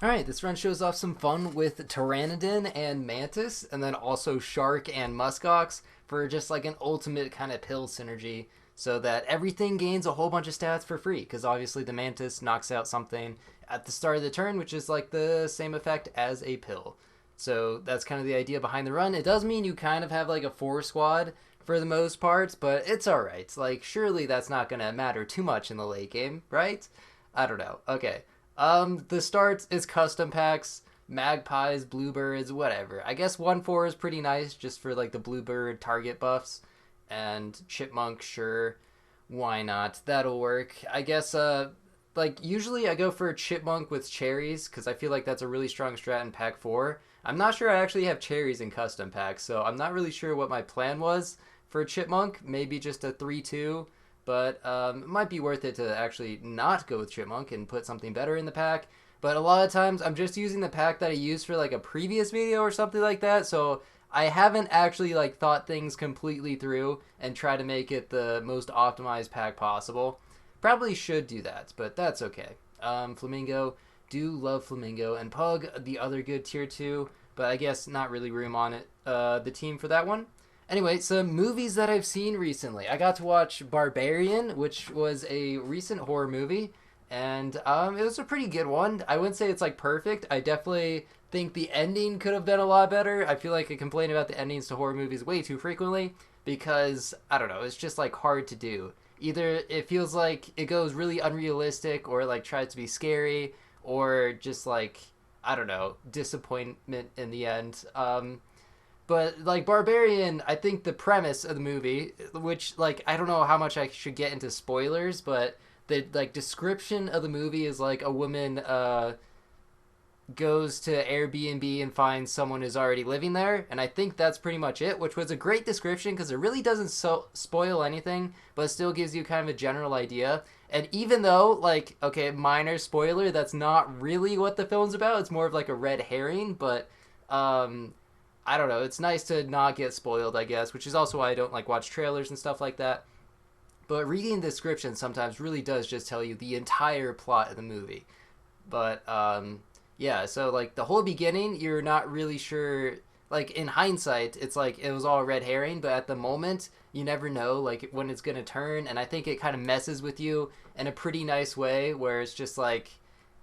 Alright, this run shows off some fun with Pteranodon and Mantis, and then also Shark and Muskox for just like an ultimate kind of pill synergy, so that everything gains a whole bunch of stats for free, because obviously the Mantis knocks out something at the start of the turn, which is like the same effect as a pill. So that's kind of the idea behind the run. It does mean you kind of have like a 4 squad for the most part, but it's alright. Like, surely that's not going to matter too much in the late game, right? I don't know. Okay. The start is custom packs, magpies, bluebirds, whatever. I guess 1-4 is pretty nice just for like the bluebird target buffs, and chipmunk, sure, why not? That'll work. I guess like usually I go for a chipmunk with cherries because I feel like that's a really strong strat in pack 4. I'm not sure I actually have cherries in custom packs, so I'm not really sure what my plan was for a chipmunk. Maybe just a 3-2, but it might be worth it to actually not go with chipmunk and put something better in the pack. But a lot of times I'm just using the pack that I used for like a previous video or something like that, so I haven't actually like thought things completely through and try to make it the most optimized pack possible. Probably should do that, but that's okay. Flamingo, do love Flamingo, and Pug, the other good tier 2, but I guess not really room on it. The team for that one. Anyway, some movies that I've seen recently. I got to watch Barbarian, which was a recent horror movie, and it was a pretty good one. I wouldn't say it's like perfect. I definitely think the ending could have been a lot better. I feel like I complain about the endings to horror movies way too frequently because I don't know, it's just like hard to do. Either it feels like it goes really unrealistic or like tries to be scary or just like I don't know, disappointment in the end. But like Barbarian, I think the premise of the movie, which like I don't know how much I should get into spoilers, but the like description of the movie is like a woman goes to Airbnb and finds someone who's already living there, and I think that's pretty much it, which was a great description because it really doesn't spoil anything, but it still gives you kind of a general idea. And even though, like, okay, minor spoiler, that's not really what the film's about. It's more of like a red herring, but I don't know. It's nice to not get spoiled, I guess, which is also why I don't like watch trailers and stuff like that. But reading the description sometimes really does just tell you the entire plot of the movie. But yeah, so like the whole beginning, you're not really sure. Like in hindsight, it's like it was all red herring, but at the moment, you never know like when it's gonna turn. And I think it kind of messes with you in a pretty nice way, where it's just like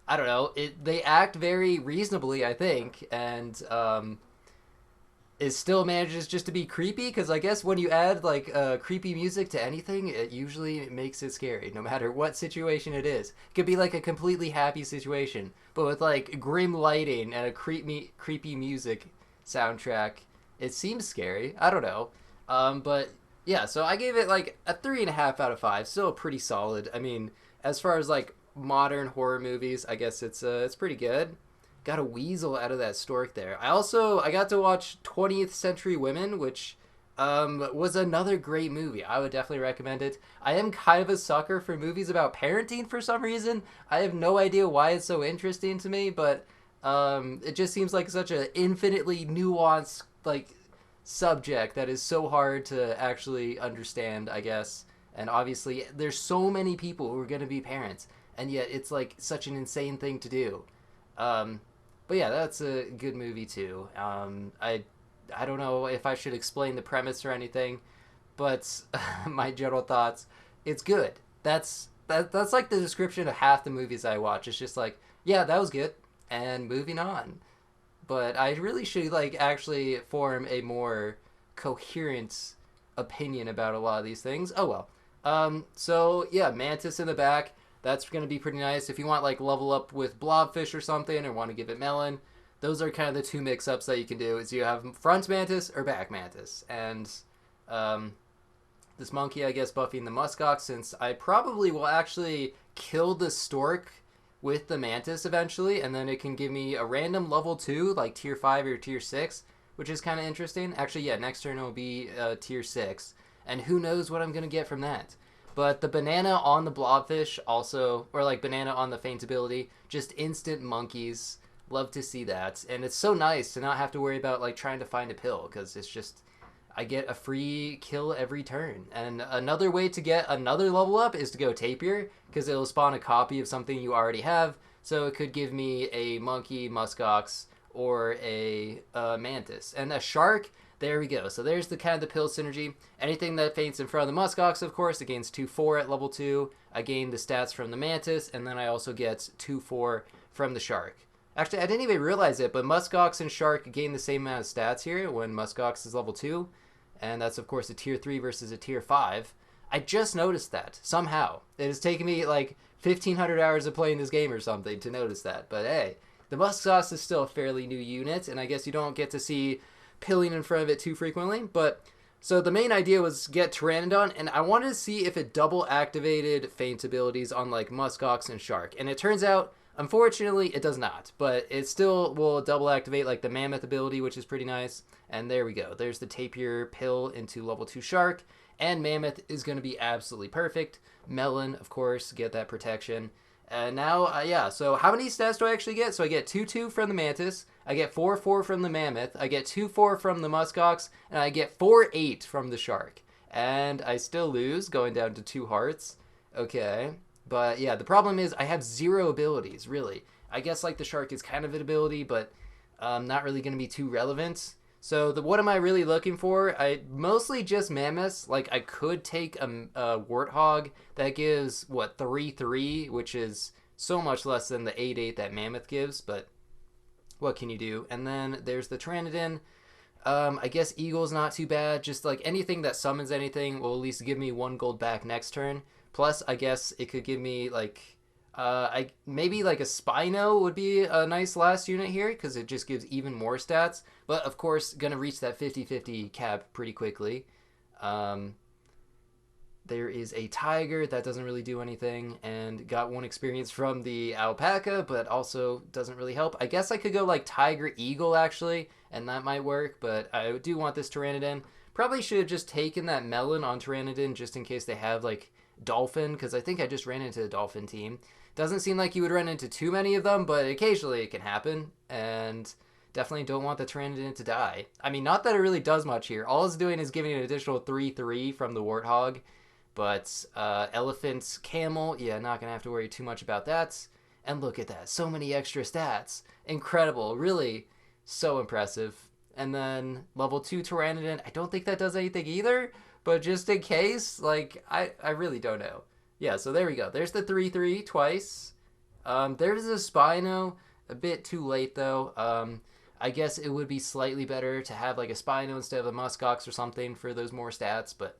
I don't know. They act very reasonably, I think, and it still manages just to be creepy because I guess when you add like creepy music to anything, it usually makes it scary, no matter what situation it is. It could be like a completely happy situation, but with like grim lighting and a creepy music soundtrack, it seems scary. I don't know, but yeah. So I gave it like a 3.5 out of 5. Still pretty solid. I mean, as far as like modern horror movies, I guess it's pretty good. Got a weasel out of that stork there. I got to watch 20th Century Women, which was another great movie. I would definitely recommend it. I am kind of a sucker for movies about parenting for some reason. I have no idea why it's so interesting to me, but it just seems like such an infinitely nuanced like subject that is so hard to actually understand, I guess. And obviously, there's so many people who are going to be parents, and yet it's like such an insane thing to do. Um, but yeah, that's a good movie too. I don't know if I should explain the premise or anything, but my general thoughts, it's good. That's like the description of half the movies I watch. It's just like, yeah, that was good, and moving on. But I really should like actually form a more coherent opinion about a lot of these things. Oh well. So yeah, Mantis in the back. That's gonna be pretty nice. If you want like level up with blobfish or something, or want to give it melon, those are kind of the two mix-ups that you can do. Is you have front mantis or back mantis, and um, this monkey, I guess, buffing the muskox. Since I probably will actually kill the stork with the mantis eventually, and then it can give me a random level 2, like tier 5 or tier 6, which is kind of interesting. Actually, yeah, next turn it will be tier 6, and who knows what I'm gonna get from that. But the banana on the blobfish also, or like banana on the faint ability, just instant monkeys. Love to see that, and it's so nice to not have to worry about like trying to find a pill because it's just I get a free kill every turn. And another way to get another level up is to go Tapir, because it'll spawn a copy of something you already have. So it could give me a monkey, muskox, or a mantis. And a shark, there we go. So there's the kind of the pill synergy. Anything that faints in front of the muskox, of course, it gains 2/4 at level 2. I gain the stats from the mantis, and then I also get 2/4 from the shark. Actually, I didn't even realize it, but muskox and shark gain the same amount of stats here when muskox is level 2. And that's, of course, a tier 3 versus a tier 5. I just noticed that, somehow. It has taken me, like, 1,500 hours of playing this game or something to notice that. But, hey, the muskox is still a fairly new unit, and I guess you don't get to see pilling in front of it too frequently. But, so the main idea was get Pteranodon, and I wanted to see if it double activated feint abilities on, like, muskox and shark. And it turns out, unfortunately, it does not, but it still will double activate like the mammoth ability, which is pretty nice. And there we go. There's the tapir pill into level 2 shark, and mammoth is going to be absolutely perfect. Melon, of course, get that protection. And now, yeah, so how many stats do I actually get? So I get 2/2 from the mantis, I get 4/4 from the mammoth, I get 2/4 from the muskox, and I get 4/8 from the shark. And I still lose, going down to 2 hearts. Okay. But yeah, the problem is I have 0 abilities, really. I guess like the shark is kind of an ability, but not really going to be too relevant. So what am I really looking for? I mostly just mammoths. Like I could take a warthog that gives, what, 3/3, which is so much less than the 8/8 that mammoth gives, but what can you do? And then there's the Pteranodon. I guess eagle's not too bad. Just like anything that summons anything will at least give me 1 gold back next turn. Plus, I guess it could give me like, maybe like a Spino would be a nice last unit here because it just gives even more stats. But of course, gonna reach that 50/50 cap pretty quickly. There is a tiger that doesn't really do anything and got 1 experience from the alpaca, but also doesn't really help. I guess I could go like tiger eagle actually, and that might work, but I do want this Pteranodon. Probably should have just taken that melon on Pteranodon just in case they have like dolphin, because I think I just ran into a dolphin team. Doesn't seem like you would run into too many of them, but occasionally it can happen, and definitely don't want the Pteranodon to die. I mean, not that it really does much here. All it's doing is giving an additional 3/3 from the warthog. But elephants, camel, yeah, not going to have to worry too much about that. And look at that. So many extra stats. Incredible. Really so impressive. And then level 2 Pteranodon. I don't think that does anything either. But just in case, like, I really don't know. Yeah, so there we go. There's the 3/3 twice. There's a Spino. A bit too late, though. I guess it would be slightly better to have, like, a Spino instead of a muskox or something for those more stats, but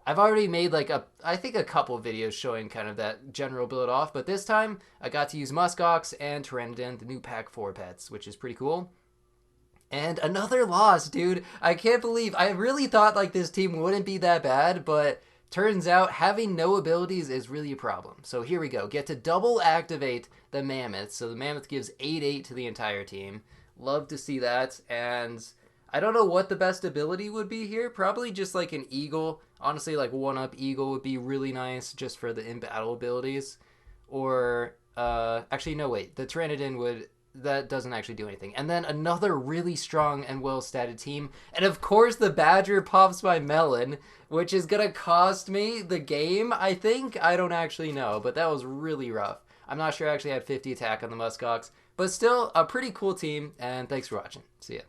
I've already made like I think a couple videos showing kind of that general build off, but this time I got to use muskox and Pteranodon, the new pack 4 pets, which is pretty cool. And another loss, dude. I can't believe, I really thought like this team wouldn't be that bad, but turns out having no abilities is really a problem. So here we go. Get to double activate the mammoth. So the mammoth gives 8/8 to the entire team. Love to see that. And I don't know what the best ability would be here. Probably just like an eagle. Honestly, like 1-up eagle would be really nice just for the in-battle abilities. Or, actually, no, wait. The Pteranodon would, that doesn't actually do anything. And then another really strong and well-statted team. And of course, the Badger pops my melon, which is going to cost me the game, I think. I don't actually know, but that was really rough. I'm not sure I actually had 50 attack on the muskox. But still, a pretty cool team, and thanks for watching. See ya.